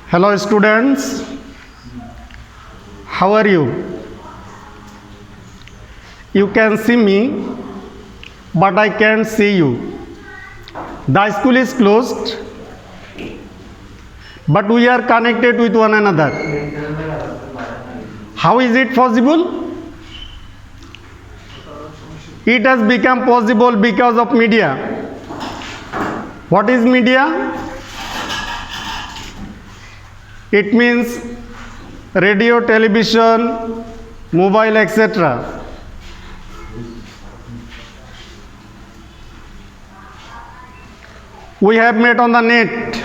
Hello students, how are you? You can see me, but I can't see you. The school is closed, but we are connected with one another. How is it possible? It has become possible because of media. What is media? It means radio, television, mobile, etc. We have met on the net.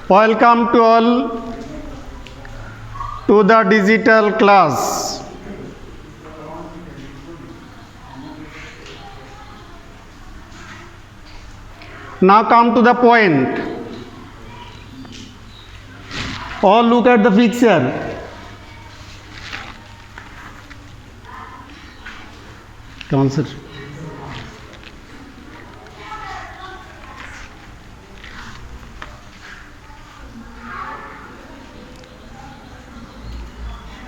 Welcome to all to the digital class. Now come to the point. All look at the picture. Come on, sir.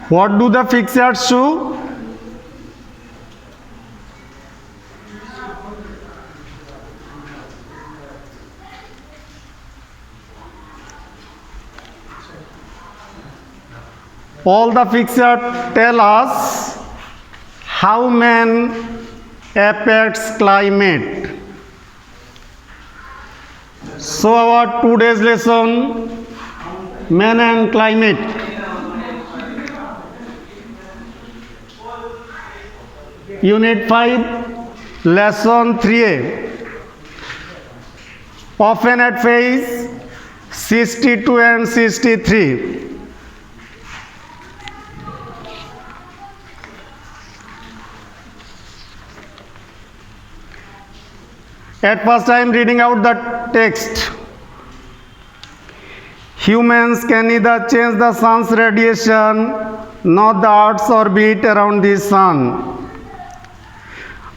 What do the pictures show? All the pictures tell us how man affects climate. So our today's lesson, man and climate. Unit 5, lesson 3a. Often at page 62 and 63. At first I am reading out the text. Humans can neither change the sun's radiation nor the earth's orbit around the sun.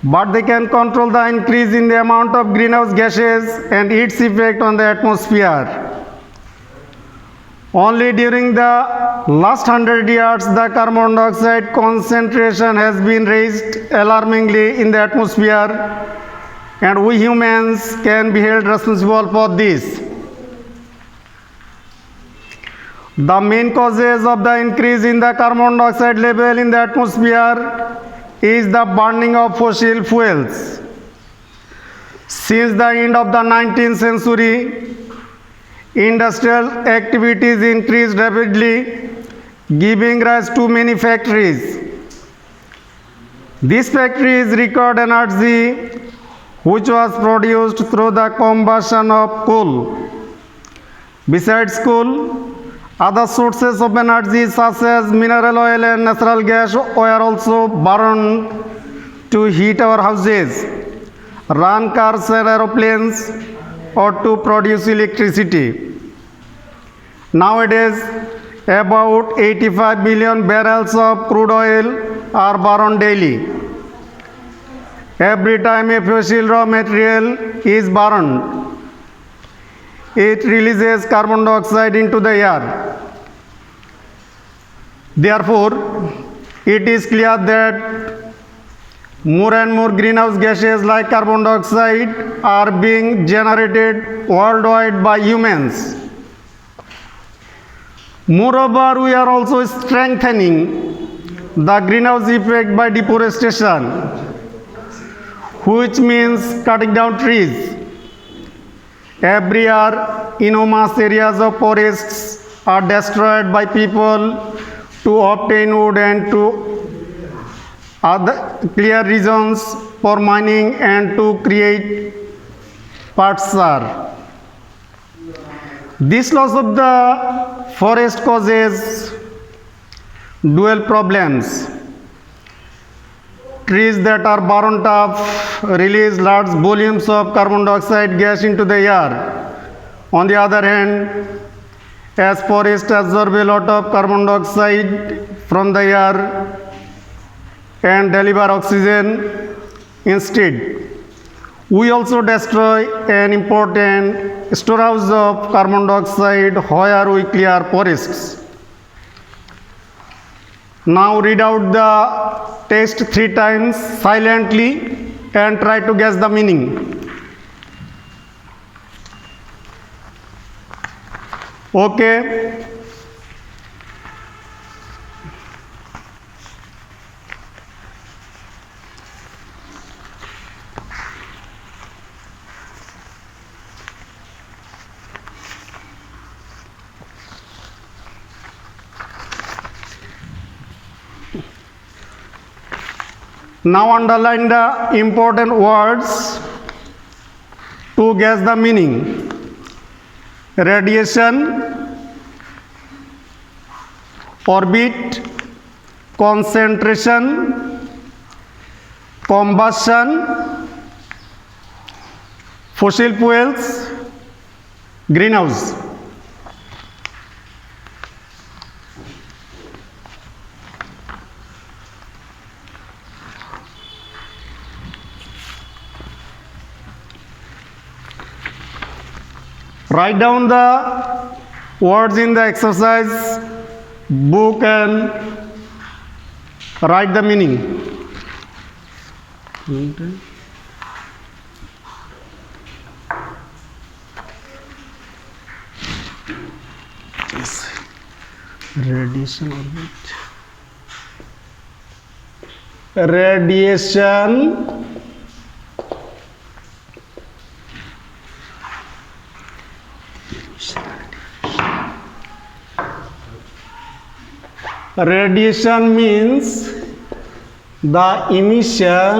But they can control the increase in the amount of greenhouse gases and its effect on the atmosphere. Only during the last 100 years the carbon dioxide concentration has been raised alarmingly in the atmosphere, and we humans can be held responsible for this. The main causes of the increase in the carbon dioxide level in the atmosphere is the burning of fossil fuels. Since the end of the 19th century, industrial activities increased rapidly, giving rise to many factories. These factories record energy which was produced through the combustion of coal. Besides coal, other sources of energy such as mineral oil and natural gas were also burned to heat our houses, run cars and aeroplanes, or to produce electricity. Nowadays, about 85 billion barrels of crude oil are burned daily. Every time a fossil raw material is burned, it releases carbon dioxide into the air. Therefore, it is clear that more and more greenhouse gases like carbon dioxide are being generated worldwide by humans. Moreover, we are also strengthening the greenhouse effect by deforestation, which means cutting down trees. Every year, enormous areas of forests are destroyed by people to obtain wood and to other clear reasons for mining and to create pasture. This loss of the forest causes dual problems. Trees that are burned up release large volumes of carbon dioxide gas into the air. On the other hand, as forests absorb a lot of carbon dioxide from the air and deliver oxygen instead, We also destroy an important storehouse of carbon dioxide where we clear forests. Now read out the text 3 times silently and try to guess the meaning. Okay. Now underline the important words to guess the meaning. Radiation, orbit, concentration, combustion, fossil fuels, greenhouse. Write down the words in the exercise book and write the meaning. Yes. Radiation orbit. Radiation. Radiation means the emission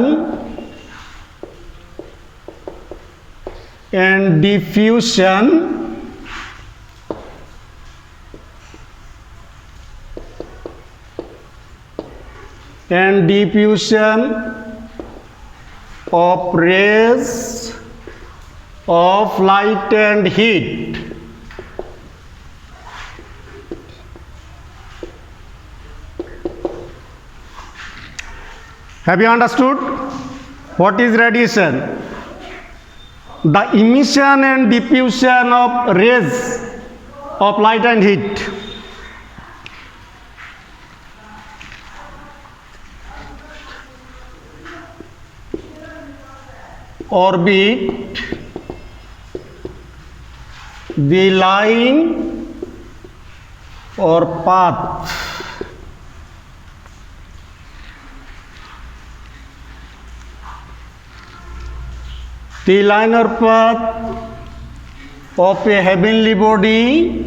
and diffusion of rays of light and heat. Have you understood what is radiation? The emission and diffusion of rays of light and heat. Orbit, the line or path. The line or path of a heavenly body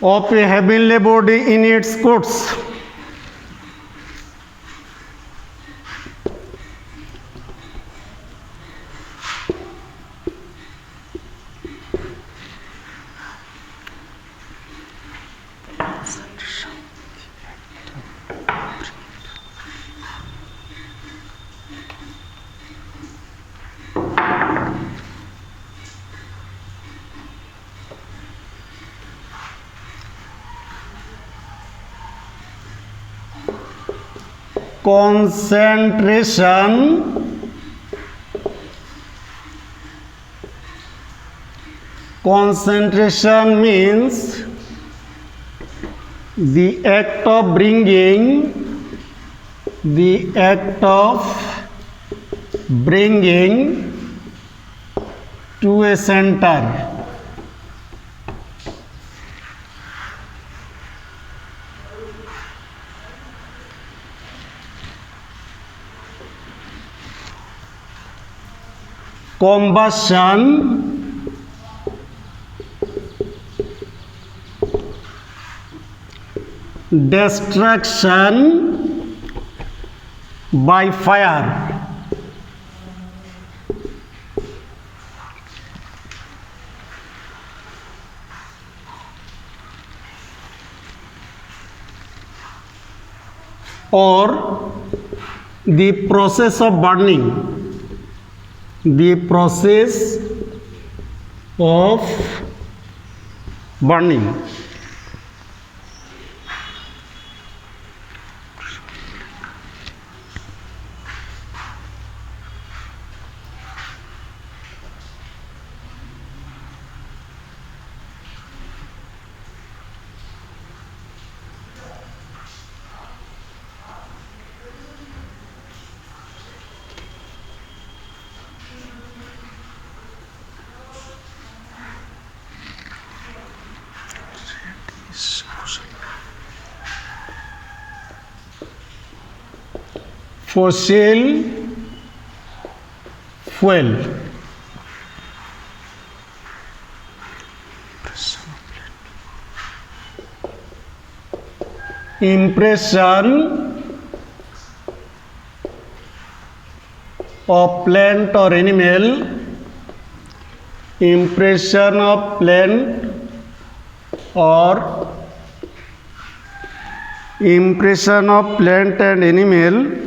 in its course. Concentration means the act of bringing to a center. Combustion, destruction by fire. Or the process of burning. The process of burning. fossil fuel. Impression of plant or animal. Impression of plant or impression of plant and animal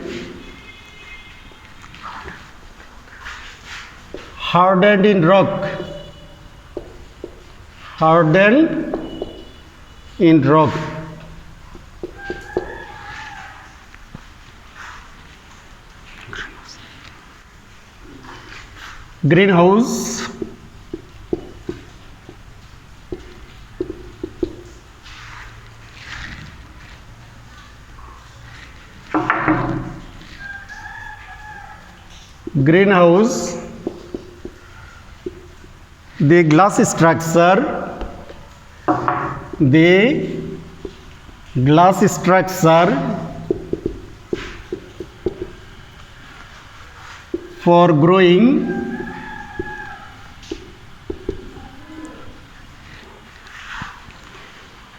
hardened in rock. Hardened in rock. Greenhouse. Greenhouse. The glass structure. The glass structure for growing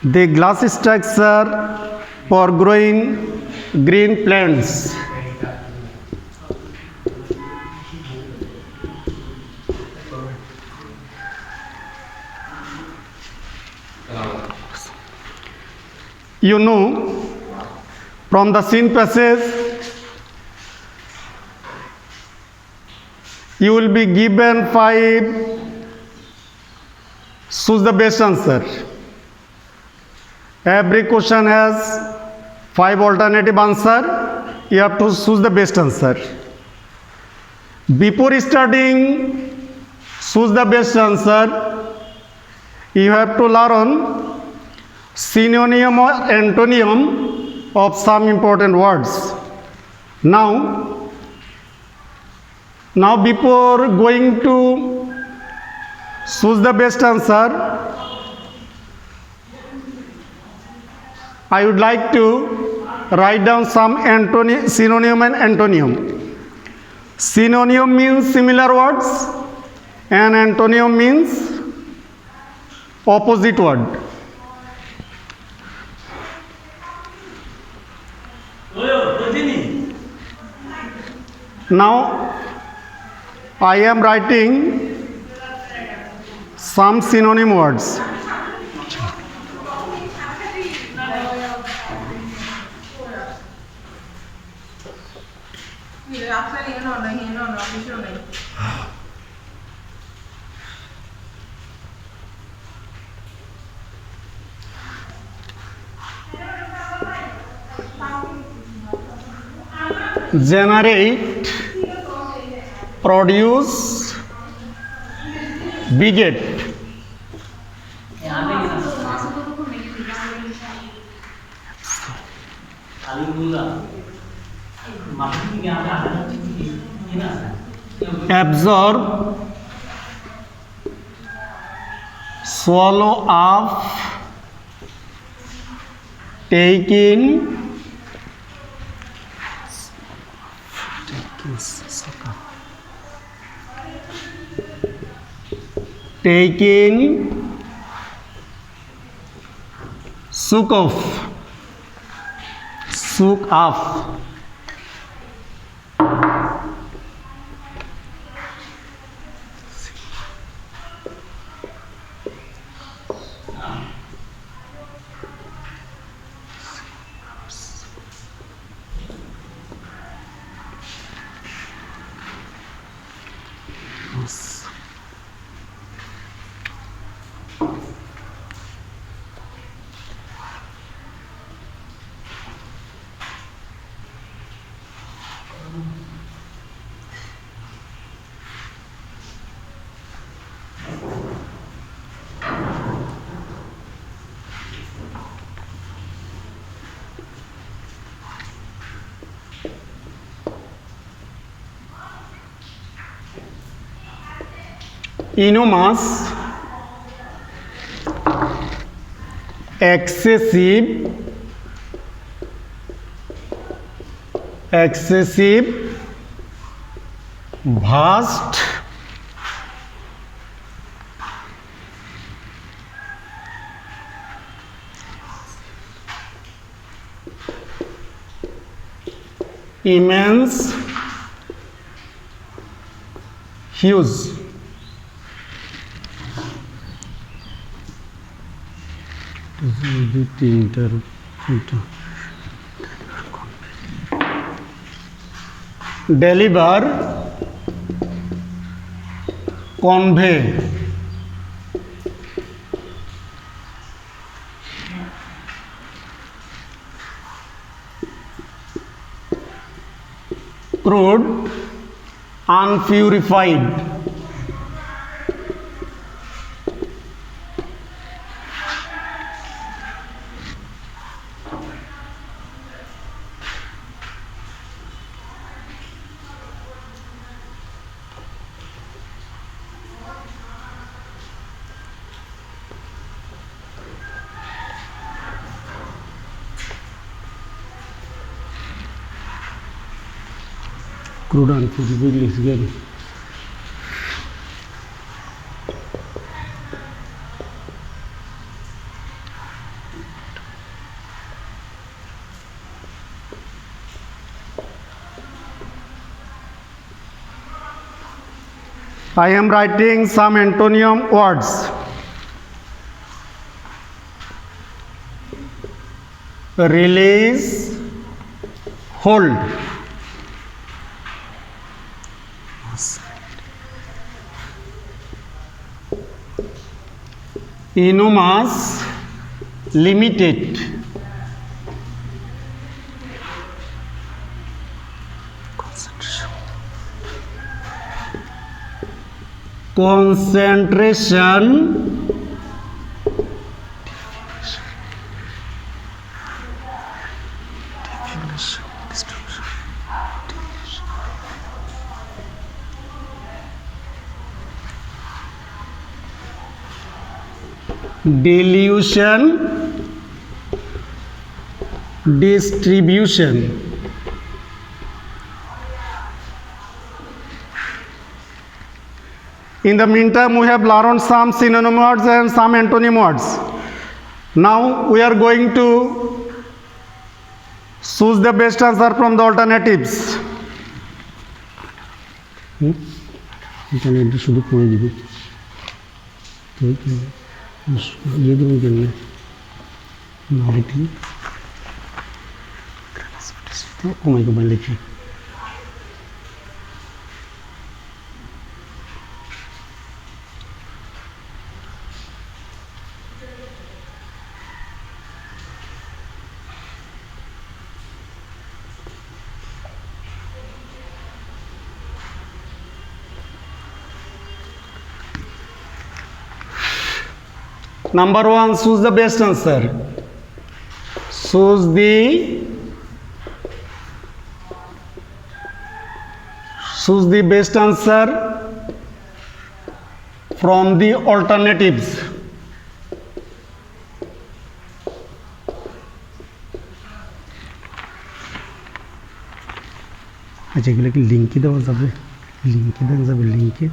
the glass structure for growing green plants. You know, from the scene passage, you will be given 5. Choose the best answer. Every question has 5 alternative answer. You have to choose the best answer. Before starting choose the best answer, you have to learn synonym or antonym of some important words. Now before going to choose the best answer, I would like to write down some synonym and antonym. Synonym means similar words and antonym means opposite word. Now I am writing some synonym words. Generate, produce, beget. Absorb, swallow up, take in, take in, soak off, soak off. Enormous, excessive, excessive, vast, immense, huge. Deliver, convey, crude, unpurified, crude unpurified लिख गए. I am writing some antonym words. Release, hold. Enormous, limited. Concentration, dilution, distribution. In the meantime, we have learned some synonym words and some antonym words. Now we are going to choose the best answer from the alternatives. শুধু পড়ে দিবি ইয়ে দেবেন কেন না লিখলি কমাই কমাই লিখি. Number 1, choose the best answer. Choose the best answer from the alternatives. আচ্ছা এগুলো কি লিঙ্কে দেওয়া যাবে? লিঙ্কে দেওয়া যাবে, লিঙ্কে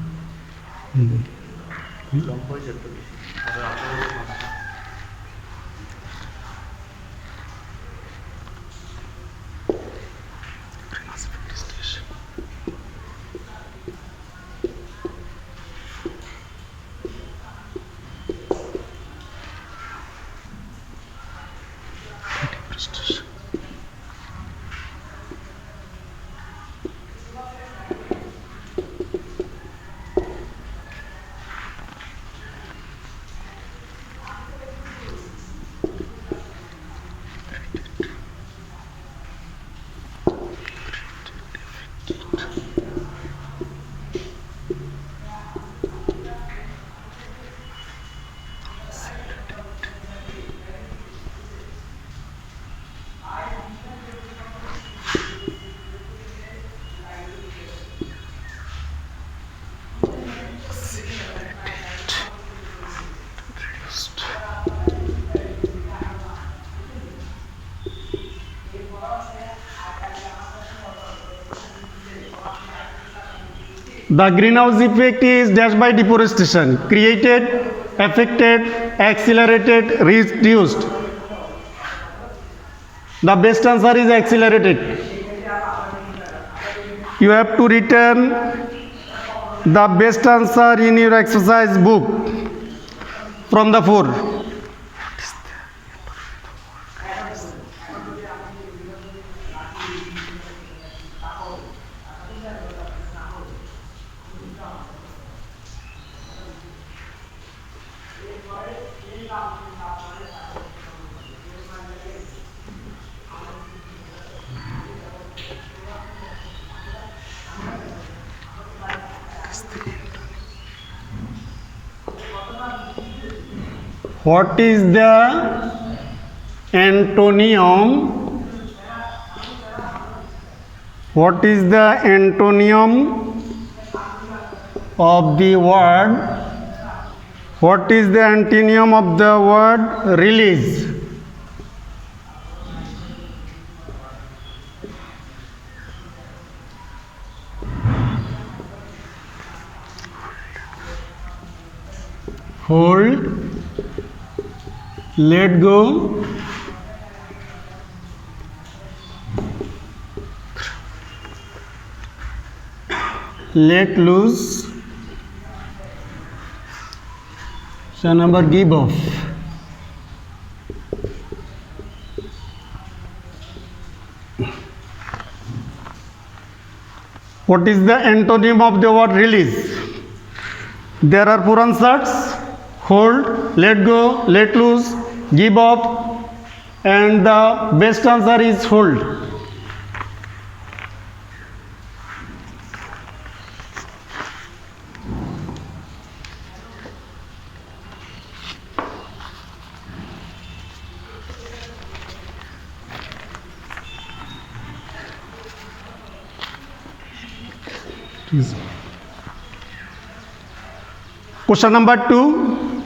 The greenhouse effect is dash by deforestation, created, affected, accelerated, reduced. The best answer is accelerated. You have to return the best answer in your exercise book from the four. What is the antonym? What is the antonym of the word? What is the antonym of the word release? Hold, let go, let loose, so number give off. What is the antonym of the word release? There are four answers: hold, let go, let loose, give up, and the best answer is hold. Question number 2.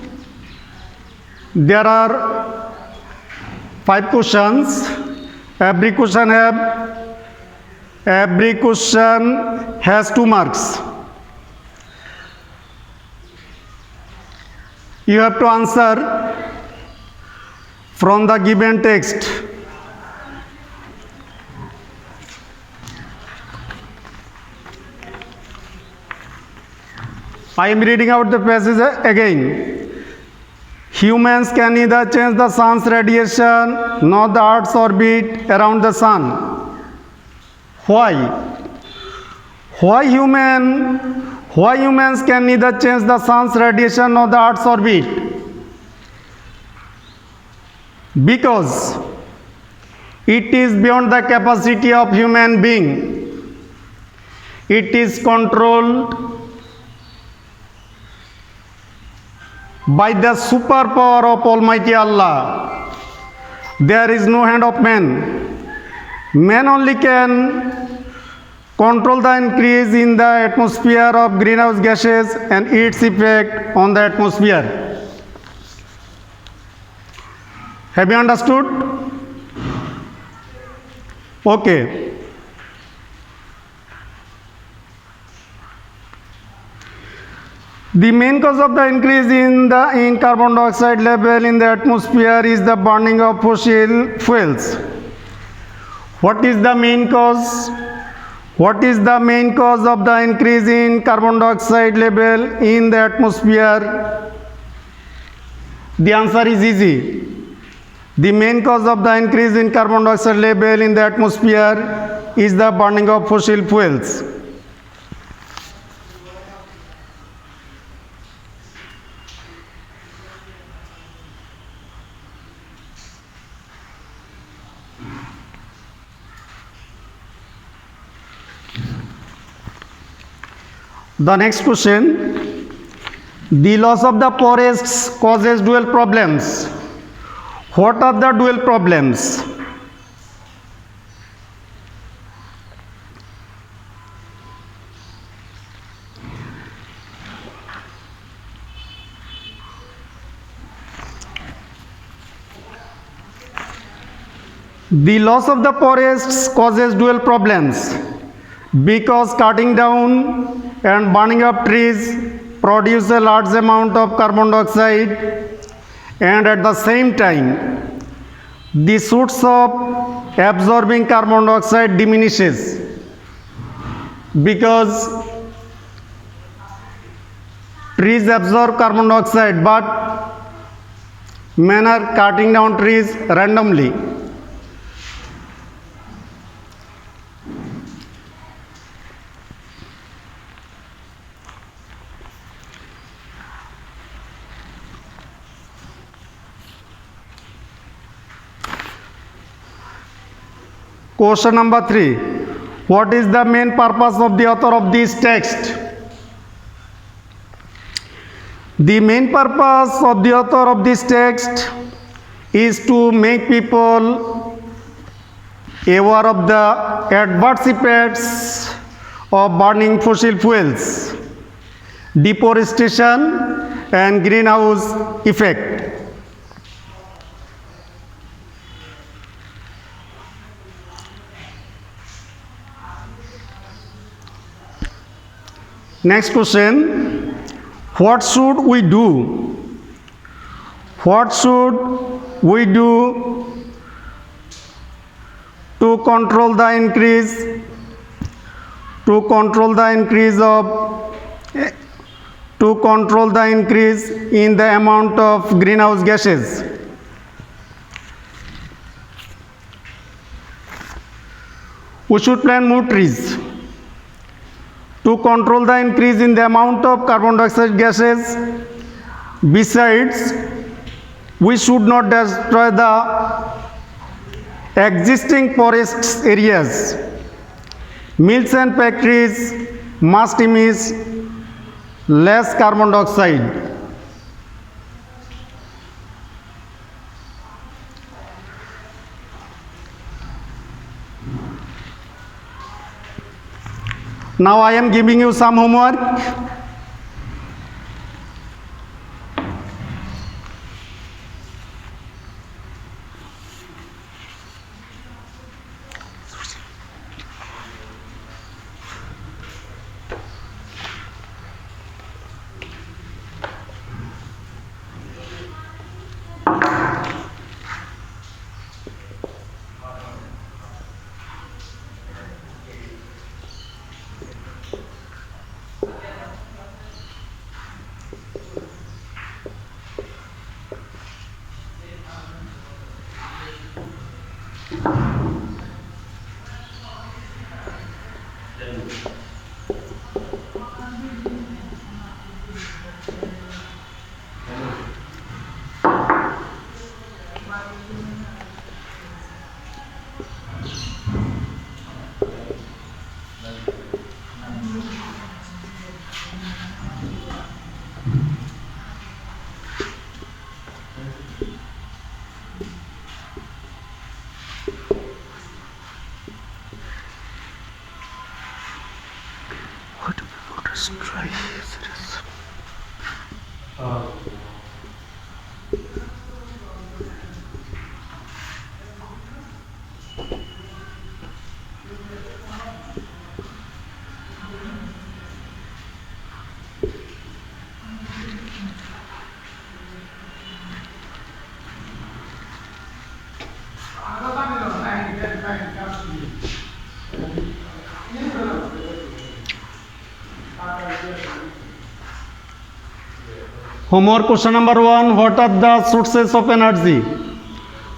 There are 5 questions. Every question has 2 marks. You have to answer from the given text. I am reading out the passage again. Humans can neither change the sun's radiation nor the earth's orbit around the sun. Why? Why humans can neither change the sun's radiation nor the earth's orbit? Because it is beyond the capacity of human being. It is controlled by the superpower of Almighty Allah. There is no hand of man. Man only can control the increase in the atmosphere of greenhouse gases and its effect on the atmosphere. Have you understood? Okay. The main cause of the increase in carbon dioxide level in the atmosphere is the burning of fossil fuels. What is the main cause? What is the main cause of the increase in carbon dioxide level in the atmosphere? The answer is easy. The main cause of the increase in carbon dioxide level in the atmosphere is the burning of fossil fuels. The next question, the loss of the forests causes dual problems. What are the dual problems? The loss of the forests causes dual problems because cutting down and burning of trees produce a large amount of carbon dioxide, and at the same time the source of absorbing carbon dioxide diminishes because trees absorb carbon dioxide, but men are cutting down trees randomly. Question number 3. What is the main purpose of the author of this text? The main purpose of the author of this text is to make people aware of the adverse effects of burning fossil fuels, deforestation and greenhouse effect. Next question, what should we do? What should we do to control the increase in the amount of greenhouse gases? We should plant more trees. To control the increase in the amount of carbon dioxide gases, besides, we should not destroy the existing forest areas. Mills and factories must emit less carbon dioxide. Now I am giving you some homework. Homework question number 1, what are the sources of energy?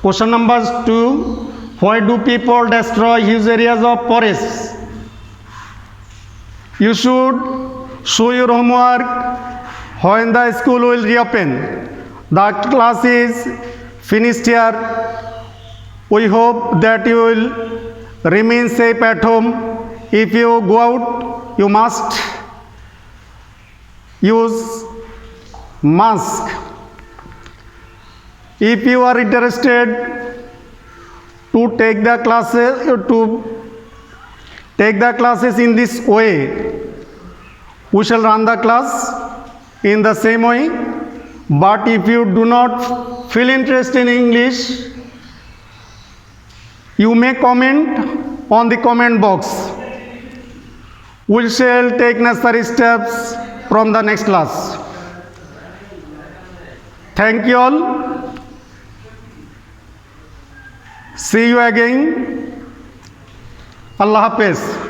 Question number 2, why do people destroy huge areas of forests? You should show your homework when the school will reopen. The class is finished here. We hope that you will remain safe at home. If you go out, you must use mask. If you are interested to take the classes in this way, we shall run the class in the same way. But if you do not feel interest in English, you may comment on the comment box. We shall take necessary steps from the next class. Thank you all. See you again. Allah Hafiz.